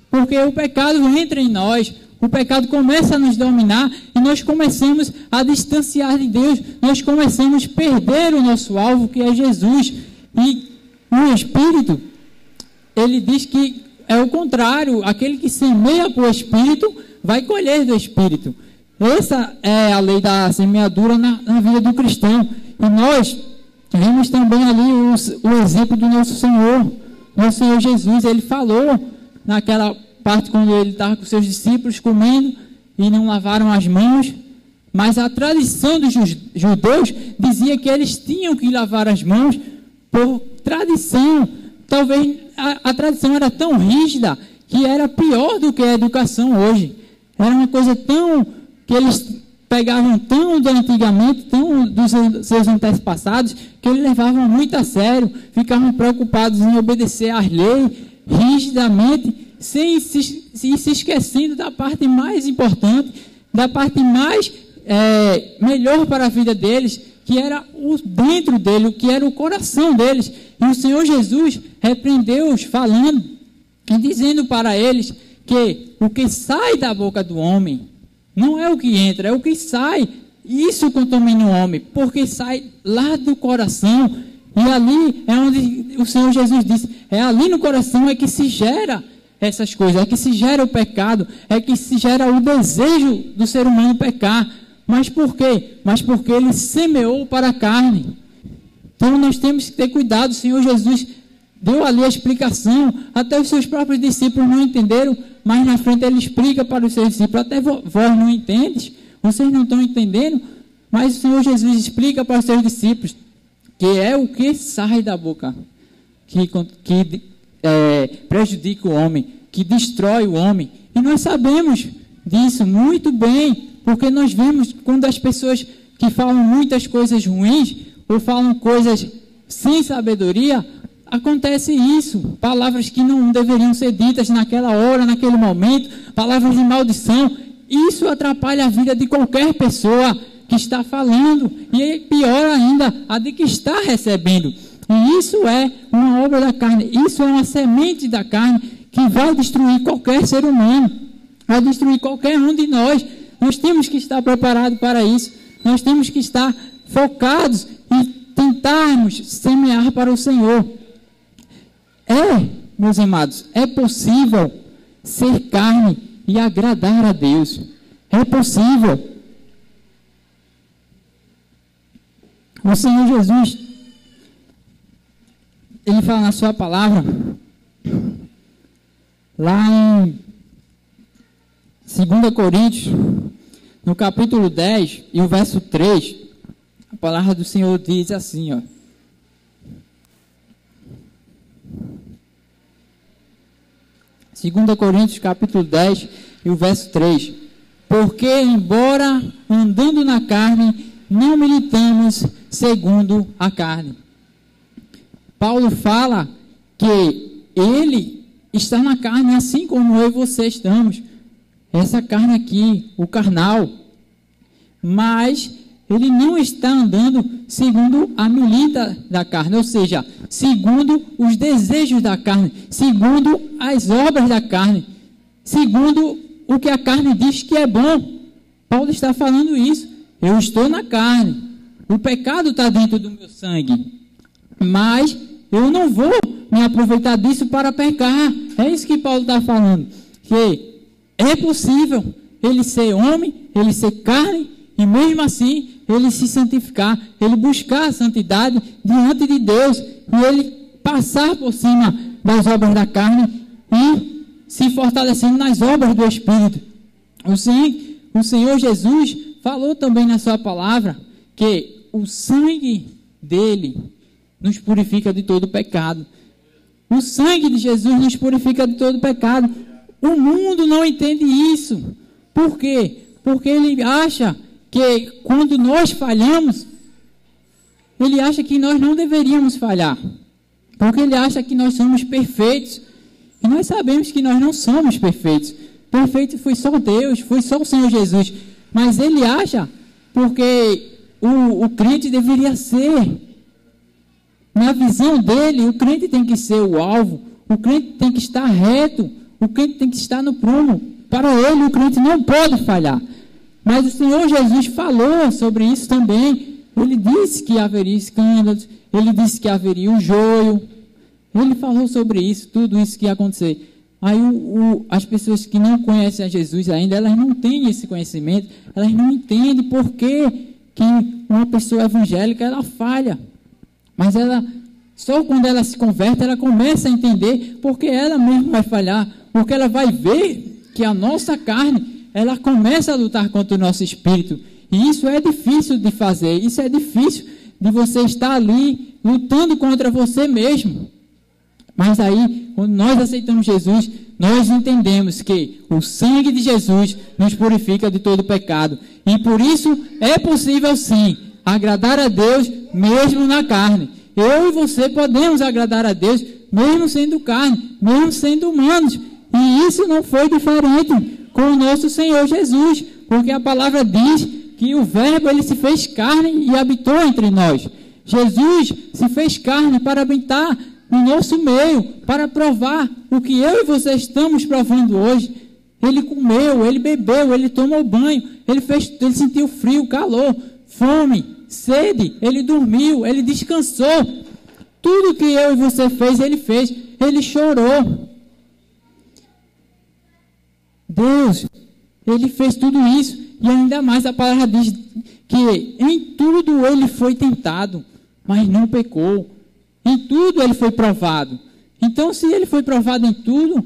Porque o pecado entra em nós, o pecado começa a nos dominar e nós começamos a distanciar de Deus, nós começamos a perder o nosso alvo, que é Jesus. E o Espírito, ele diz que é o contrário, aquele que semeia para o Espírito vai colher do Espírito. Essa é a lei da semeadura na vida do cristão. E nós vemos também ali o exemplo do nosso Senhor Jesus. Ele falou naquela parte quando ele estava com seus discípulos comendo e não lavaram as mãos, mas a tradição dos judeus dizia que eles tinham que lavar as mãos por tradição. Talvez a tradição era tão rígida que era pior do que a educação hoje. Era uma coisa tão que eles pegavam tão do antigamente, tão dos seus antepassados, que eles levavam muito a sério, ficavam preocupados em obedecer às leis rigidamente, sem se esquecendo da parte mais importante, da parte mais melhor para a vida deles, que era o dentro dele, o que era o coração deles. E o Senhor Jesus repreendeu-os falando e dizendo para eles que o que sai da boca do homem não é o que entra, é o que sai. Isso contamina o homem, porque sai lá do coração. E ali é onde o Senhor Jesus disse, é ali no coração é que se gera essas coisas, é que se gera o pecado, é que se gera o desejo do ser humano pecar. Mas por quê? Mas porque ele semeou para a carne. Então nós temos que ter cuidado. O Senhor Jesus deu ali a explicação, até os seus próprios discípulos não entenderam, mas na frente ele explica para os seus discípulos, até vós não entendes, vocês não estão entendendo, mas o Senhor Jesus explica para os seus discípulos, que é o que sai da boca, que prejudica o homem, que destrói o homem, e nós sabemos disso muito bem, porque nós vemos quando as pessoas que falam muitas coisas ruins, ou falam coisas sem sabedoria, acontece isso, palavras que não deveriam ser ditas naquela hora, naquele momento, palavras de maldição. Isso atrapalha a vida de qualquer pessoa que está falando, e pior ainda, a de que está recebendo. E isso é uma obra da carne, isso é uma semente da carne que vai destruir qualquer ser humano, vai destruir qualquer um de nós. Nós temos que estar preparados para isso, nós temos que estar focados e tentarmos semear para o Senhor. Meus amados, é possível ser carne e agradar a Deus. É possível. O Senhor Jesus, ele fala na sua palavra, lá em 2 Coríntios, no capítulo 10 e o verso 3, a palavra do Senhor diz assim, ó. Segunda Coríntios capítulo 10 e o verso 3. Porque, embora andando na carne, não militamos segundo a carne. Paulo fala que ele está na carne assim como eu e você estamos. Essa carne aqui, o carnal. Mas ele não está andando segundo a milita da carne, ou seja, segundo os desejos da carne, segundo as obras da carne, segundo o que a carne diz que é bom. Paulo está falando isso. Eu estou na carne, o pecado está dentro do meu sangue, mas eu não vou me aproveitar disso para pecar. É isso que Paulo está falando, que é possível ele ser homem, ele ser carne, e mesmo assim ele se santificar, ele buscar a santidade diante de Deus, e ele passar por cima das obras da carne e se fortalecendo nas obras do Espírito. O Senhor Jesus falou também na sua palavra que o sangue dele nos purifica de todo pecado. O sangue de Jesus nos purifica de todo pecado. O mundo não entende isso. Por quê? Porque ele acha que quando nós falhamos, ele acha que nós não deveríamos falhar, porque ele acha que nós somos perfeitos, e nós sabemos que nós não somos perfeitos. Perfeito foi só Deus, foi só o Senhor Jesus, mas ele acha, porque o crente deveria ser, na visão dele, o crente tem que ser o alvo, O crente tem que estar reto, o crente tem que estar no prumo. Para ele, o crente não pode falhar. Mas o Senhor Jesus falou sobre isso também. Ele disse que haveria escândalos, ele disse que haveria um joio. Ele falou sobre isso, tudo isso que ia acontecer. Aí as pessoas que não conhecem a Jesus ainda, elas não têm esse conhecimento, elas não entendem por que uma pessoa evangélica, ela falha. Mas só quando ela se converte, ela começa a entender porque ela mesma vai falhar, porque ela vai ver que a nossa carne, ela começa a lutar contra o nosso espírito. E isso é difícil de fazer, isso é difícil de você estar ali lutando contra você mesmo. Mas aí, quando nós aceitamos Jesus, nós entendemos que o sangue de Jesus nos purifica de todo pecado. E por isso é possível sim agradar a Deus mesmo na carne. Eu e você podemos agradar a Deus mesmo sendo carne, mesmo sendo humanos. E isso não foi diferente com o nosso Senhor Jesus, porque a palavra diz que o Verbo ele se fez carne e habitou entre nós. Jesus se fez carne para habitar no nosso meio, para provar o que eu e você estamos provando hoje. Ele comeu, ele bebeu, ele tomou banho, ele sentiu frio, calor, fome, sede, ele dormiu, ele descansou. Tudo que eu e você fez, ele chorou. Deus, ele fez tudo isso, e ainda mais a palavra diz que em tudo ele foi tentado, mas não pecou. Em tudo ele foi provado. Então, se ele foi provado em tudo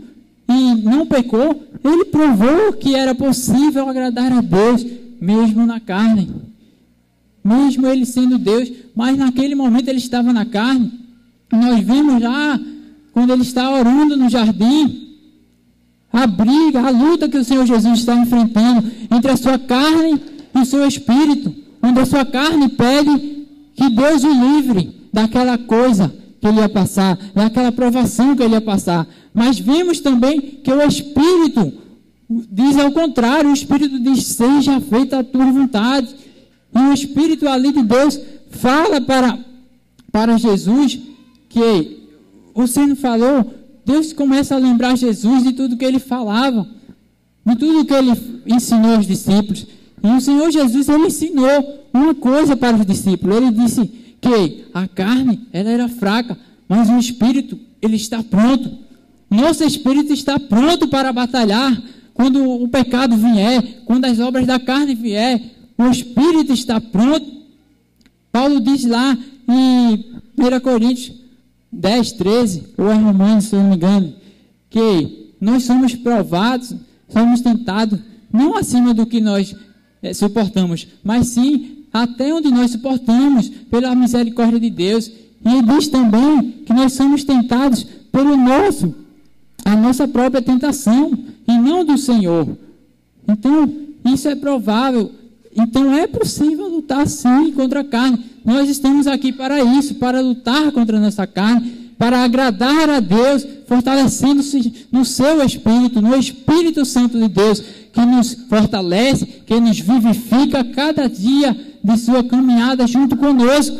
e não pecou, ele provou que era possível agradar a Deus, mesmo na carne. Mesmo ele sendo Deus, mas naquele momento ele estava na carne. Nós vimos lá, quando ele está orando no jardim, a briga, a luta que o Senhor Jesus está enfrentando entre a sua carne e o seu espírito, onde a sua carne pede que Deus o livre daquela coisa que ele ia passar, daquela provação que ele ia passar. Mas vimos também que o Espírito diz ao contrário, o Espírito diz, seja feita a tua vontade. E o Espírito ali de Deus fala para Jesus que você não falou, Deus começa a lembrar Jesus de tudo que ele falava, de tudo que ele ensinou aos discípulos. E o Senhor Jesus, ele ensinou uma coisa para os discípulos, ele disse que a carne, ela era fraca, mas o espírito, ele está pronto. Nosso espírito está pronto para batalhar. Quando o pecado vier, quando as obras da carne vier, o espírito está pronto. Paulo diz lá em 1 Coríntios 10, 13, ou é Romanos, se eu não me engano, que nós somos provados, somos tentados, não acima do que nós suportamos, mas sim até onde nós suportamos, pela misericórdia de Deus. E diz também que nós somos tentados pelo a nossa própria tentação, e não do Senhor. Então, isso é provável. Então, é possível lutar sim contra a carne. Nós estamos aqui para isso, para lutar contra a nossa carne, para agradar a Deus, fortalecendo-se no seu Espírito, no Espírito Santo de Deus, que nos fortalece, que nos vivifica cada dia de sua caminhada junto conosco.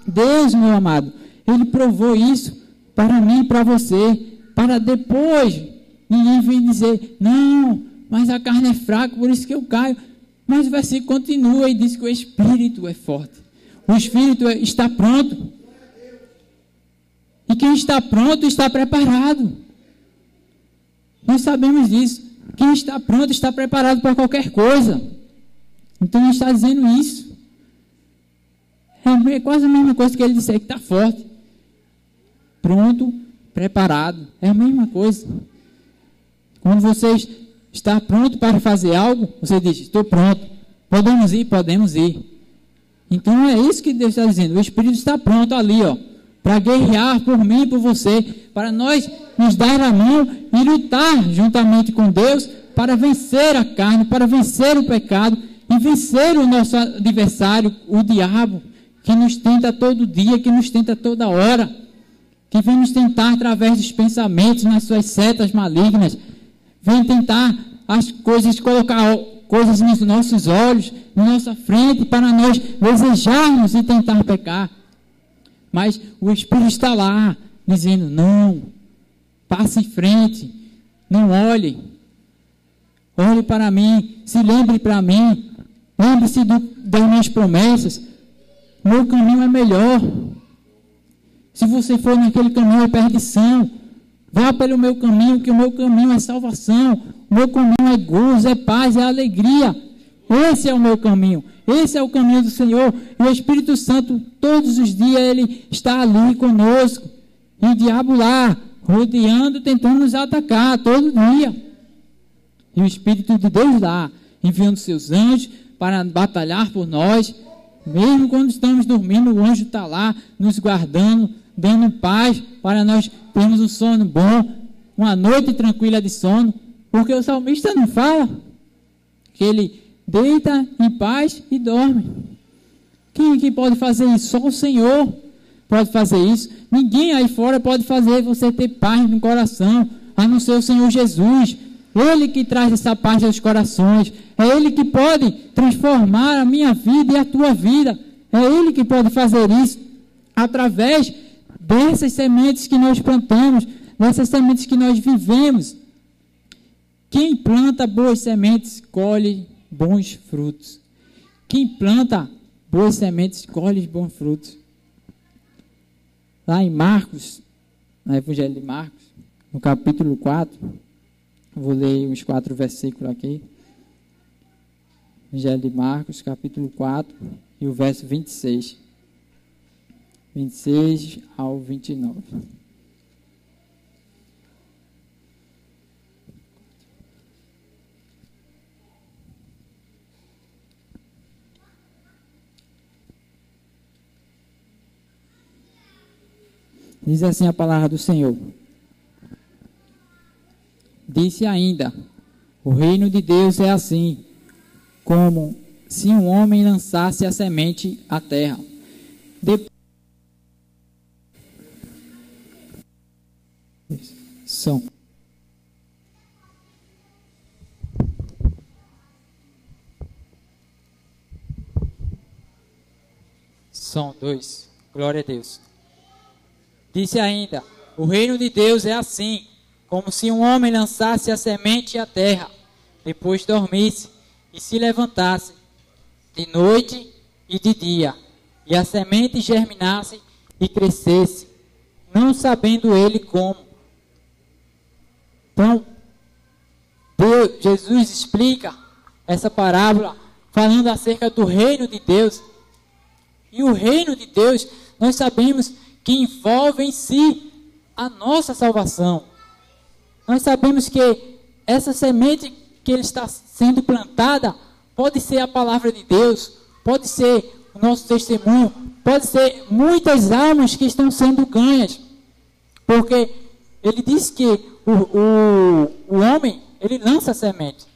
Deus, meu amado, ele provou isso para mim e para você, para depois ninguém vir dizer, não, mas a carne é fraca, por isso que eu caio. Mas o versículo continua e diz que o Espírito é forte. O Espírito está pronto. E quem está pronto está preparado. Nós sabemos disso. Quem está pronto está preparado para qualquer coisa. Então ele está dizendo isso. É quase a mesma coisa que ele disse aí, que está forte. Pronto, preparado. É a mesma coisa. Quando você está pronto para fazer algo, você diz, estou pronto. Podemos ir? Podemos ir. Então é isso que Deus está dizendo. O Espírito está pronto ali, ó, para guerrear por mim e por você, para nós nos dar a mão e lutar juntamente com Deus para vencer a carne, para vencer o pecado e vencer o nosso adversário, o diabo, que nos tenta todo dia, que nos tenta toda hora, que vem nos tentar através dos pensamentos, nas suas setas malignas, vem tentar as coisas, colocar coisas nos nossos olhos, na nossa frente, para nós desejarmos e tentar pecar. Mas o Espírito está lá, dizendo, não, Passe em frente. Não olhe. Olhe para mim. Se lembre para mim. Lembre-se das minhas promessas. Meu caminho é melhor. Se você for naquele caminho é perdição, vá pelo meu caminho, que o meu caminho é salvação. O meu caminho é gozo, é paz, é alegria. Esse é o meu caminho. Esse é o caminho do Senhor. E o Espírito Santo, todos os dias, Ele está ali conosco. E o diabo lá, rodeando, tentando nos atacar, todo dia. E o Espírito de Deus lá, enviando seus anjos para batalhar por nós. Mesmo quando estamos dormindo, o anjo está lá, nos guardando, dando paz para nós termos um sono bom, uma noite tranquila de sono. Porque o salmista não fala que ele deita em paz e dorme. Quem que pode fazer isso? Só o Senhor pode fazer isso. Ninguém aí fora pode fazer você ter paz no coração, a não ser o Senhor Jesus. Ele que traz essa paz aos corações. É Ele que pode transformar a minha vida e a tua vida. É Ele que pode fazer isso através dessas sementes que nós plantamos, dessas sementes que nós vivemos. Quem planta boas sementes colhe bons frutos. Quem planta boas sementes colhe bons frutos. Lá em Marcos, no Evangelho de Marcos, no capítulo 4, vou ler uns 4 versículos aqui. Evangelho de Marcos, capítulo 4, e o verso 26. 26 ao 29. Diz assim a palavra do Senhor. Disse ainda: o reino de Deus é assim, como se um homem lançasse a semente à terra. Som 2. Glória a Deus. Disse ainda: o reino de Deus é assim, como se um homem lançasse a semente à terra, depois dormisse e se levantasse de noite e de dia, e a semente germinasse e crescesse, não sabendo ele como. Então, Jesus explica essa parábola falando acerca do reino de Deus. E o reino de Deus, nós sabemos que envolve em si a nossa salvação. Nós sabemos que essa semente que ele está sendo plantada pode ser a palavra de Deus, pode ser o nosso testemunho, pode ser muitas almas que estão sendo ganhas. Porque ele diz que o homem, ele lança a semente.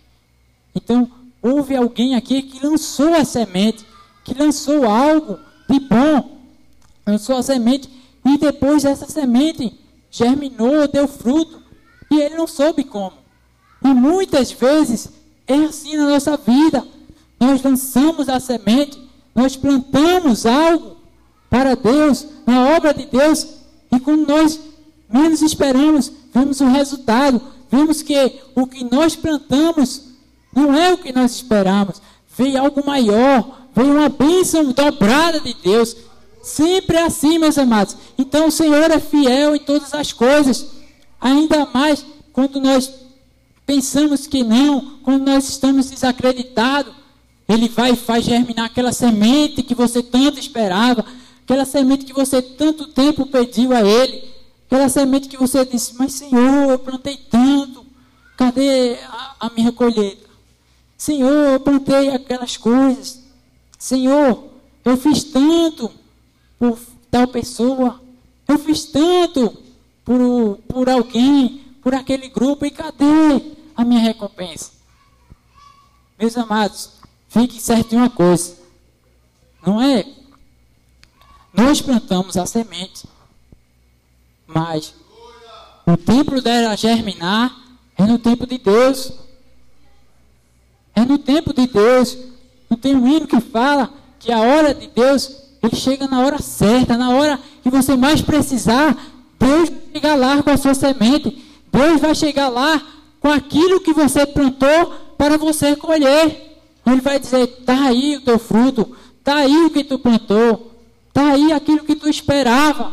Então, houve alguém aqui que lançou a semente, que lançou algo de bom, lançou a semente, e depois essa semente germinou, deu fruto, e ele não soube como. E muitas vezes é assim na nossa vida. Nós lançamos a semente, nós plantamos algo para Deus, na obra de Deus, e quando nós menos esperamos, vemos o resultado, vemos que o que nós plantamos não é o que nós esperamos. Veio algo maior, veio uma bênção dobrada de Deus. Sempre é assim, meus amados. Então o Senhor é fiel em todas as coisas. Ainda mais quando nós pensamos que não, quando nós estamos desacreditados, Ele vai e faz germinar aquela semente que você tanto esperava, aquela semente que você tanto tempo pediu a Ele, aquela semente que você disse: mas Senhor, eu plantei tanto, cadê a minha colheita? Senhor, eu plantei aquelas coisas. Senhor, eu fiz tanto por tal pessoa, eu fiz tanto por alguém, por aquele grupo, e cadê a minha recompensa? Meus amados, fique certo de uma coisa, não é? Nós plantamos a semente, mas o tempo dela germinar é no tempo de Deus. É no tempo de Deus. Não tem um hino que fala que a hora de Deus, Ele chega na hora certa, na hora que você mais precisar, Deus vai chegar lá com a sua semente. Deus vai chegar lá com aquilo que você plantou para você colher. Ele vai dizer, está aí o teu fruto, está aí o que tu plantou, está aí aquilo que tu esperava.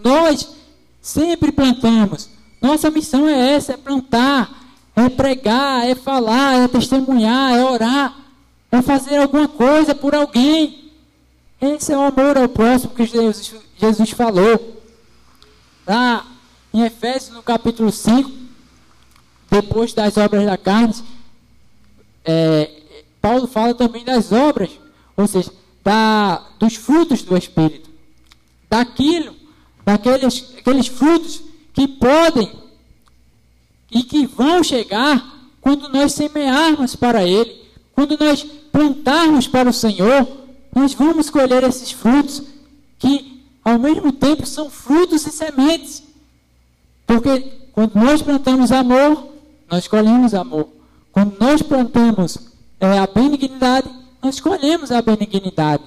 Nós sempre plantamos. Nossa missão é essa, é plantar, é pregar, é falar, é testemunhar, é orar, é fazer alguma coisa por alguém. Esse é o amor ao próximo que Jesus falou. Lá em Efésios, no capítulo 5, depois das obras da carne, Paulo fala também das obras, ou seja, dos frutos do Espírito. Daqueles frutos que podem e que vão chegar quando nós semearmos para Ele, quando nós plantarmos para o Senhor, nós vamos colher esses frutos que, ao mesmo tempo, são frutos e sementes. Porque quando nós plantamos amor, nós colhemos amor. Quando nós plantamos a benignidade, nós colhemos a benignidade.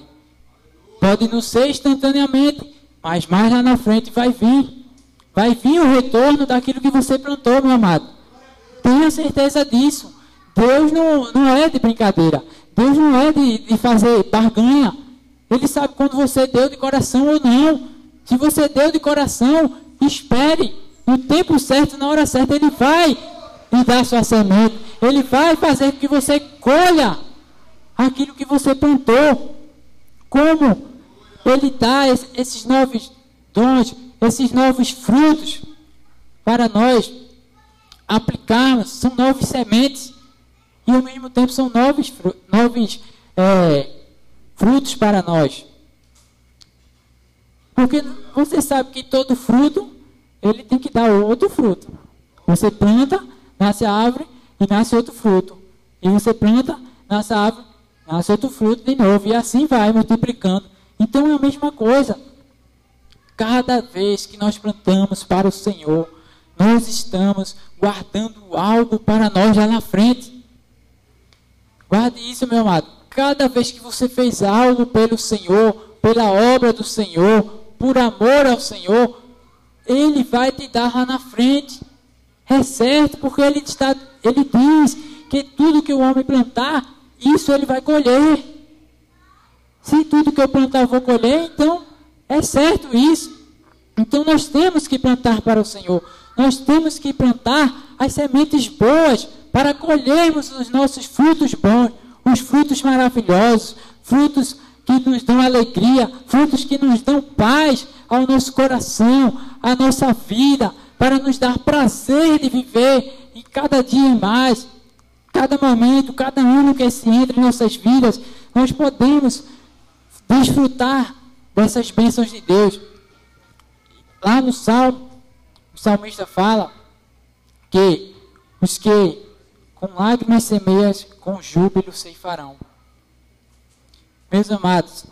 Pode não ser instantaneamente, mas mais lá na frente vai vir. Vai vir o retorno daquilo que você plantou, meu amado. Tenha certeza disso. Deus não é de brincadeira. Deus não é de fazer barganha. Ele sabe quando você deu de coração ou não. Se você deu de coração, espere. No tempo certo, na hora certa, Ele vai lhe dar sua semente. Ele vai fazer com que você colha aquilo que você plantou. Como Ele dá esses novos dons, esses novos frutos para nós aplicarmos. São novas sementes e ao mesmo tempo são novos frutos para nós. Porque você sabe que todo fruto, ele tem que dar outro fruto. Você planta, nasce a árvore e nasce outro fruto. E você planta, nasce a árvore, nasce outro fruto de novo. E assim vai multiplicando. Então é a mesma coisa. Cada vez que nós plantamos para o Senhor, nós estamos guardando algo para nós lá na frente. Guarde isso, meu amado. Cada vez que você fez algo pelo Senhor, pela obra do Senhor, por amor ao Senhor, Ele vai te dar lá na frente. É certo, porque Ele diz que tudo que o homem plantar, isso ele vai colher. Se tudo que eu plantar eu vou colher, então é certo isso. Então nós temos que plantar para o Senhor. Nós temos que plantar as sementes boas para colhermos os nossos frutos bons, os frutos maravilhosos, frutos que nos dão alegria, frutos que nos dão paz ao nosso coração, à nossa vida, para nos dar prazer de viver e cada dia mais, cada momento, cada ano que se entra em nossas vidas, nós podemos desfrutar dessas bênçãos de Deus. Lá no Salmo, o salmista fala que os que com lágrimas semeias, com júbilo ceifarão. Meus amados,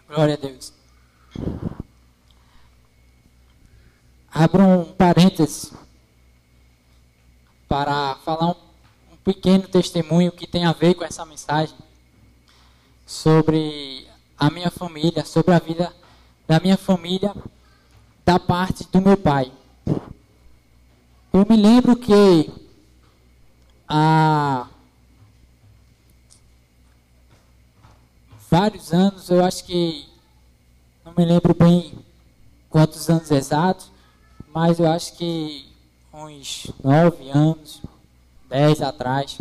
glória a Deus. Abro um parênteses para falar um pequeno testemunho que tem a ver com essa mensagem sobre a minha família, sobre a vida da minha família, da parte do meu pai. Eu me lembro que há vários anos, eu acho que não me lembro bem quantos anos exatos, mas eu acho que uns 9 anos, 10 atrás,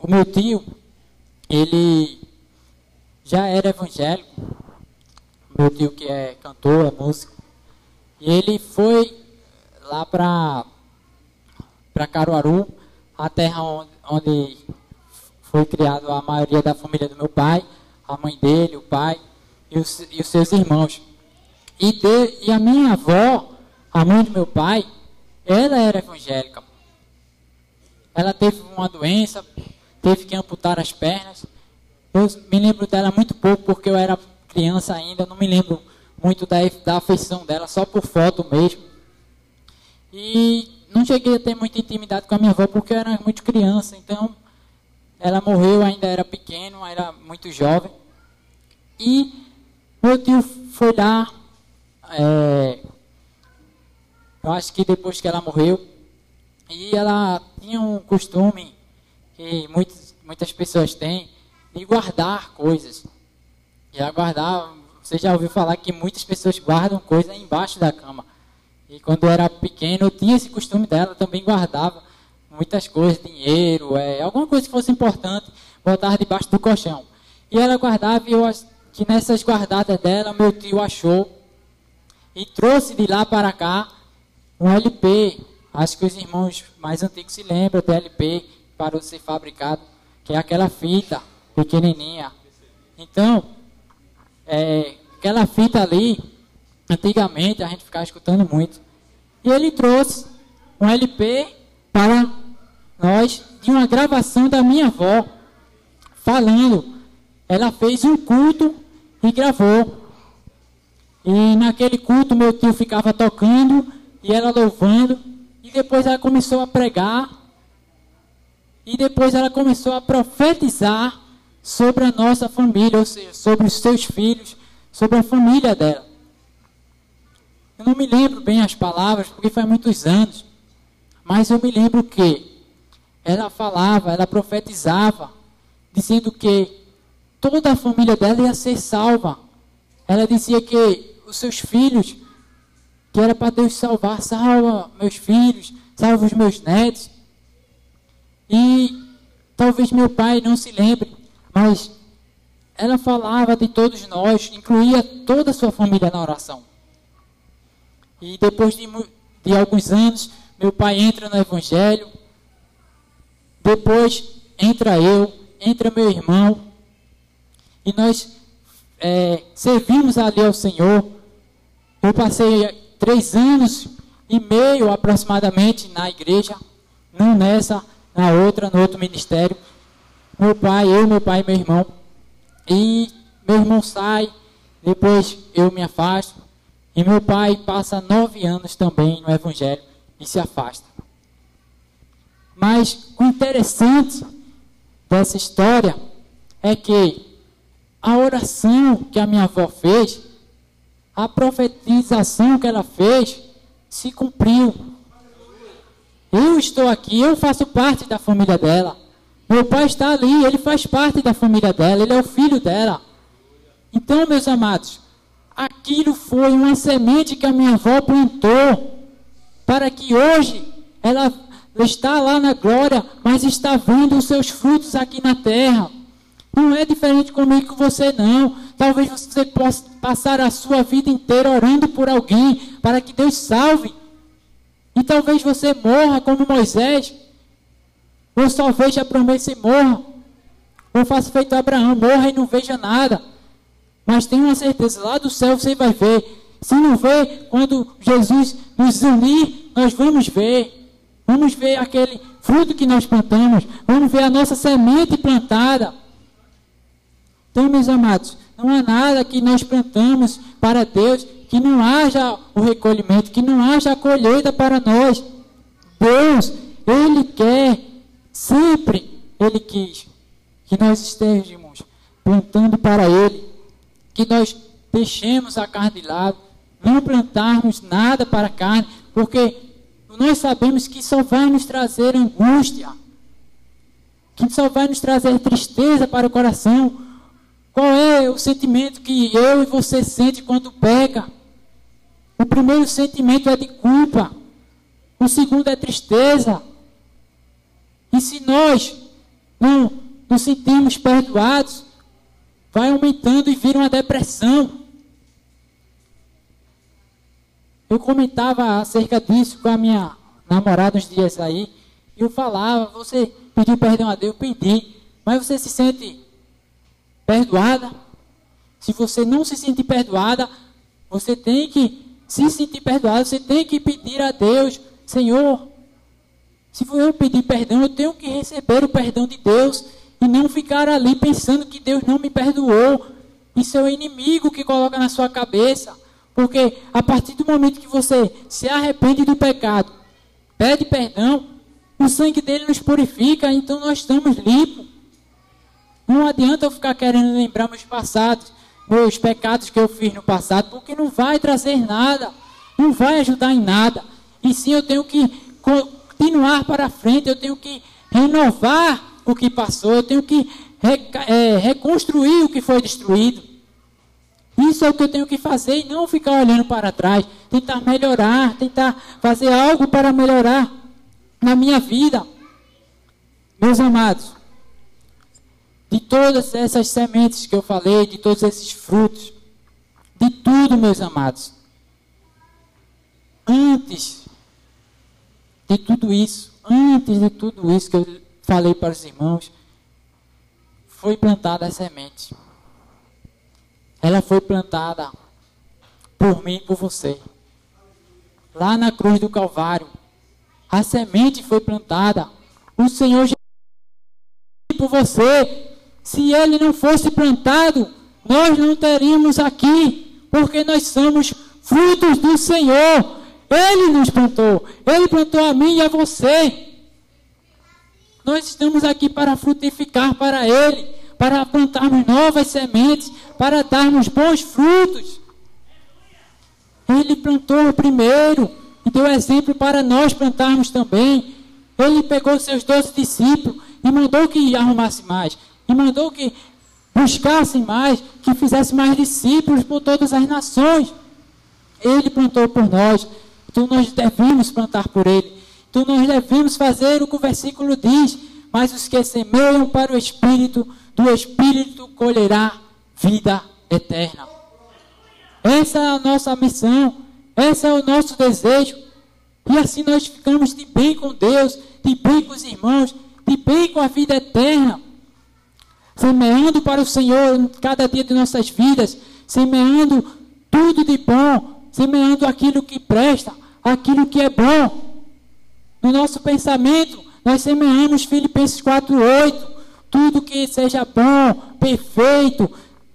o meu tio, ele já era evangélico, meu tio que é cantor, é músico, e ele foi lá para Caruaru, a terra onde foi criado a maioria da família do meu pai, a mãe dele, o pai e os seus irmãos. E a minha avó, a mãe do meu pai, ela era evangélica. Ela teve uma doença, teve que amputar as pernas. Eu me lembro dela muito pouco, porque eu era criança ainda, não me lembro muito da afeição dela, só por foto mesmo. E não cheguei a ter muita intimidade com a minha avó, porque eu era muito criança, então ela morreu, ainda era pequeno, era muito jovem. E meu tio foi lá, eu acho que depois que ela morreu, e ela tinha um costume que muitas pessoas têm, de guardar coisas. E ela guardava, você já ouviu falar que muitas pessoas guardam coisas embaixo da cama. E quando eu era pequeno, eu tinha esse costume dela, também guardava muitas coisas, dinheiro, alguma coisa que fosse importante, botava debaixo do colchão. E ela guardava, e eu acho que nessas guardadas dela, meu tio achou e trouxe de lá para cá um LP. Acho que os irmãos mais antigos se lembram do LP que parou de ser fabricado, que é aquela fita pequenininha. Então, aquela fita ali, antigamente a gente ficava escutando muito. E ele trouxe um LP para nós de uma gravação da minha avó, falando. Ela fez um culto e gravou. E naquele culto meu tio ficava tocando e ela louvando. E depois ela começou a pregar. E depois ela começou a profetizar sobre a nossa família, ou seja, sobre os seus filhos, sobre a família dela. Eu não me lembro bem as palavras, porque faz muitos anos. Mas eu me lembro que ela falava, ela profetizava, dizendo que toda a família dela ia ser salva. Ela dizia que os seus filhos, que era para Deus salvar, salva meus filhos, salva os meus netos. E talvez meu pai não se lembre, mas ela falava de todos nós, incluía toda a sua família na oração. E depois de alguns anos, meu pai entra no Evangelho, depois entra eu, entra meu irmão, e nós servimos ali ao Senhor. Eu passei 3 anos e meio aproximadamente na igreja, não nessa, na outra, no outro ministério. Meu pai e meu irmão. E meu irmão sai, depois eu me afasto. E meu pai passa 9 anos também no Evangelho e se afasta. Mas o interessante dessa história é que a oração que a minha avó fez, a profetização que ela fez, se cumpriu. Eu estou aqui, eu faço parte da família dela. Meu pai está ali, ele faz parte da família dela, ele é o filho dela. Então, meus amados, aquilo foi uma semente que a minha avó plantou, para que hoje ela está lá na glória, mas está vendo os seus frutos aqui na terra. Não é diferente comigo com você, não. Talvez você possa passar a sua vida inteira orando por alguém, para que Deus salve. E talvez você morra como Moisés, ou só veja a promessa e morra, ou faça feito Abraão, morra e não veja nada. Mas tenha uma certeza, lá do céu você vai ver. Se não ver, quando Jesus nos unir, nós vamos ver. Vamos ver aquele fruto que nós plantamos. Vamos ver a nossa semente plantada. Então, meus amados, não há nada que nós plantamos para Deus que não haja o recolhimento, que não haja a colheita para nós. Deus, Ele quer, sempre Ele quis que nós estejamos plantando para Ele, que nós deixemos a carne de lado, não plantarmos nada para a carne, porque nós sabemos que só vai nos trazer angústia, que só vai nos trazer tristeza para o coração. Qual é o sentimento que eu e você sente quando peca? O primeiro sentimento é de culpa, o segundo é tristeza. E se nós não nos sentimos perdoados, vai aumentando e vira uma depressão. Eu comentava acerca disso com a minha namorada uns dias aí. E eu falava, você pediu perdão a Deus? Eu pedi. Mas você se sente perdoada? Se você não se sentir perdoada, você tem que se sentir perdoada. Você tem que pedir a Deus, Senhor, se eu pedir perdão, eu tenho que receber o perdão de Deus. E não ficar ali pensando que Deus não me perdoou. Isso é o inimigo que coloca na sua cabeça. Porque a partir do momento que você se arrepende do pecado, pede perdão, o sangue dele nos purifica, então nós estamos limpos. Não adianta eu ficar querendo lembrar meus passados, meus pecados que eu fiz no passado, porque não vai trazer nada, não vai ajudar em nada. E sim, eu tenho que continuar para frente, eu tenho que renovar o que passou, eu tenho que reconstruir o que foi destruído. Isso é o que eu tenho que fazer e não ficar olhando para trás. Tentar melhorar, tentar fazer algo para melhorar na minha vida. Meus amados, de todas essas sementes que eu falei, de todos esses frutos, de tudo, meus amados, antes de tudo isso que eu falei para os irmãos, foi plantada a semente. Ela foi plantada por mim e por você. Lá na cruz do Calvário, a semente foi plantada. O Senhor Jesus por você. Se ele não fosse plantado, nós não teríamos aqui, porque nós somos frutos do Senhor. Ele nos plantou. Ele plantou a mim e a você. Nós estamos aqui para frutificar para Ele, para plantarmos novas sementes, para darmos bons frutos. Ele plantou primeiro e deu exemplo para nós plantarmos também. Ele pegou seus 12 discípulos e mandou que arrumasse mais, e mandou que buscassem mais, que fizesse mais discípulos por todas as nações. Ele plantou por nós, então nós devemos plantar por Ele. Então nós devemos fazer o que o versículo diz: mas os que semeiam para o Espírito, do Espírito colherá vida eterna. Essa é a nossa missão, esse é o nosso desejo. E assim nós ficamos de bem com Deus, de bem com os irmãos, de bem com a vida eterna. Semeando para o Senhor cada dia de nossas vidas, semeando tudo de bom, semeando aquilo que presta, aquilo que é bom. No nosso pensamento, nós semeamos Filipenses 4:8, tudo que seja bom, perfeito,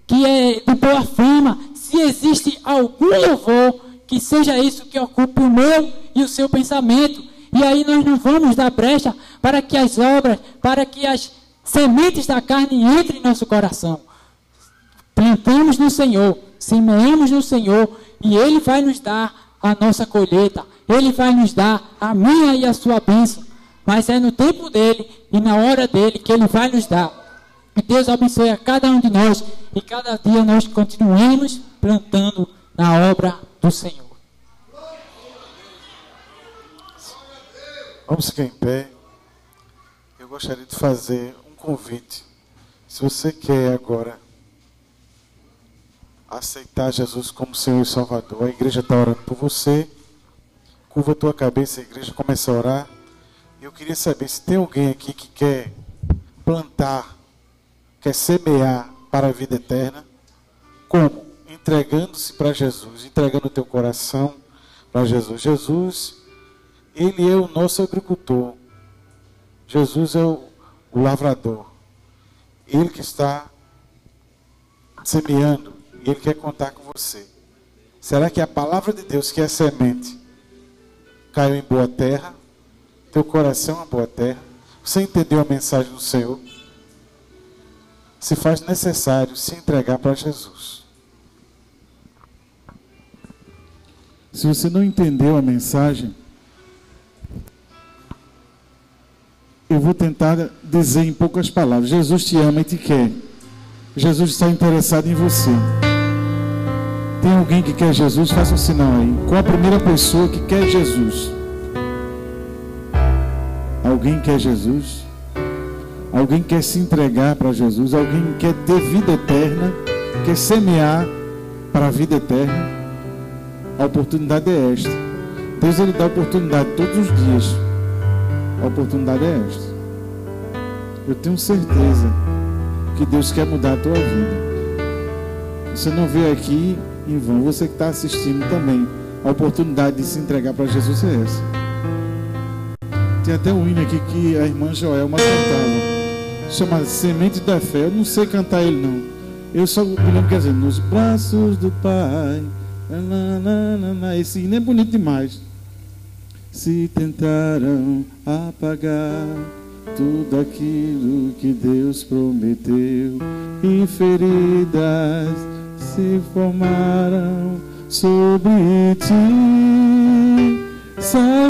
que é de boa fama. Se existe algum louvor, que seja isso que ocupe o meu e o seu pensamento. E aí nós não vamos dar brecha para que as obras, para que as sementes da carne entrem em nosso coração. Plantamos no Senhor, semeamos no Senhor, e Ele vai nos dar a nossa colheita. Ele vai nos dar a minha e a sua bênção. Mas é no tempo dele e na hora dele que Ele vai nos dar. Que Deus abençoe a cada um de nós e cada dia nós continuemos plantando na obra do Senhor. Vamos ficar em pé. Eu gostaria de fazer um convite. Se você quer agora aceitar Jesus como Senhor e Salvador, a igreja está orando por você. Curva a tua cabeça, a igreja começa a orar. Eu queria saber se tem alguém aqui que quer plantar, quer semear para a vida eterna. Como? Entregando-se para Jesus, entregando o teu coração para Jesus. Jesus, Ele é o nosso agricultor. Jesus é o lavrador. Ele que está semeando, e Ele quer contar com você. Será que a palavra de Deus, que é a semente, caiu em boa terra? Teu coração é uma boa terra? Você entendeu a mensagem do Senhor? Se faz necessário se entregar para Jesus. Se você não entendeu a mensagem, eu vou tentar dizer em poucas palavras. Jesus te ama e te quer. Jesus está interessado em você. Tem alguém que quer Jesus? Faça um sinal aí. Qual a primeira pessoa que quer Jesus? Alguém quer Jesus? Alguém quer se entregar para Jesus? Alguém quer ter vida eterna? Quer semear para a vida eterna? A oportunidade é esta. Deus, Ele dá oportunidade todos os dias. A oportunidade é esta. Eu tenho certeza que Deus quer mudar a tua vida. Você não veio aqui em vão. Você que está assistindo também. A oportunidade de se entregar para Jesus é essa. Tem até um hino aqui que a irmã Joelma cantava. Chama Semente da Fé. Eu não sei cantar ele não. Eu só me lembro que dizer, nos braços do Pai. Esse hino é bonito demais. Se tentaram apagar tudo aquilo que Deus prometeu, e feridas se formaram sobre ti.